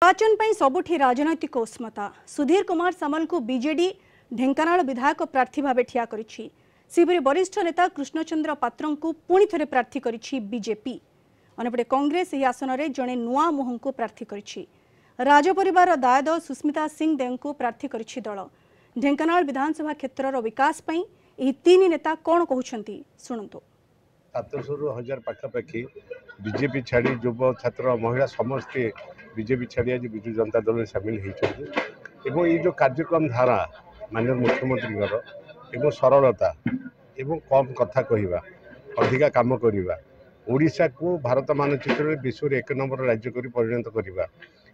निर्वाचन पर सबुठी राजनैतिक उष्मता। सुधीर कुमार सामल को बीजेडी ढेंकानाल विधायक प्रार्थी भाव ठिया करिछि। सेपरि वरिष्ठ नेता कृष्णचंद्र पात्र को पुणी थे प्रार्थी करिछि बीजेपी। अन्यपटे कांग्रेस यह आसन में जड़े नुआ मुह को प्रार्थी करिछि। राजपरिवार दायद सुस्मिता सिंह देव को प्रार्थी करिछि दल। ढेंकानाल विधानसभा क्षेत्र विकास पई एही तीन नेता कौन कहउछंती शुणंतु। 700,000 पाखापाखि बीजेपी छाड़ी युव छात्र महिला समस्ते बीजेपी छाड़ी आज विजु जनता दल में सामिल होती। ये जो कार्यक्रम धारा माननीय मुख्यमंत्री सरलता एवं कम कथा कहवा अधिका काम करवा ओडिशा को भारत मानचित्र में विश्व एक नंबर राज्य कर परिणत करवा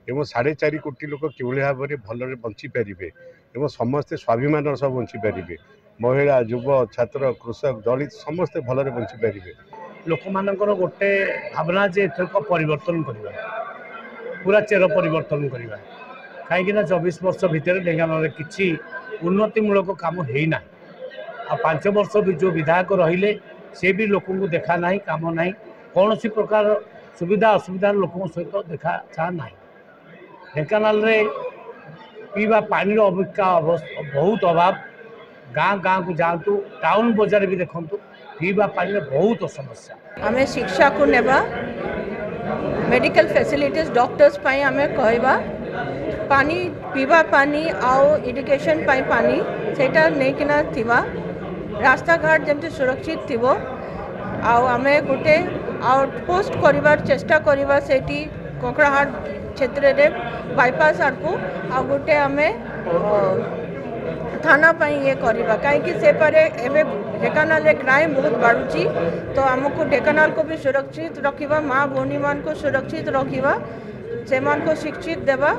एवं 4.5 कोटी लोक किभली भाव में भलरे बंची पारे और समस्ते स्वाभिमान सब बंची पारे महिला युव छात्र कृषक दलित समस्ते भलरे बंची पारे। लोक मानकर गोटे भावना जे एथरक परिवर्तन करवा पूरा चेर परिवर्तन करवा कहीं 24 वर्ष भितर ढेंकानाल किसी उन्नतिमूलक काम होना आ 5 वर्ष भी जो विधायक रहिले से भी लोक को देखा ना काम ना कौन सी प्रकार सुविधा असुविधा लोक सहित देखा चाह ना। ढेंकानाल पीवा पानी अपेक्षा बहुत अभाव गाँ गाँ को जातु टाउन बजार भी देखु पीवा पानी बहुत समस्या। आमे शिक्षा को नेबा मेडिकल फैसिलिटीज डॉक्टर्स पाई आमे कहबा पानी पीवा पानी आओ एजुकेशन पाई पानी सेटा नहीं किना थिबा रास्ता घाट जमते सुरक्षित थिबो आओ आमे गोटे आउटपोस्ट करिवार चेष्टा करिवा सेठी कोकड़ाहाट क्षेत्र रे बाईपास आड़ को आ गोटे आमे थाना पाई ये करिबा कहीं से पारे एबे ढेंकानाल क्राइम बहुत बढ़ुची तो आमको ढेंकानाल को भी सुरक्षित रखिबा माँ भौणी मान को सुरक्षित रखिबा से मान को शिक्षित देवा।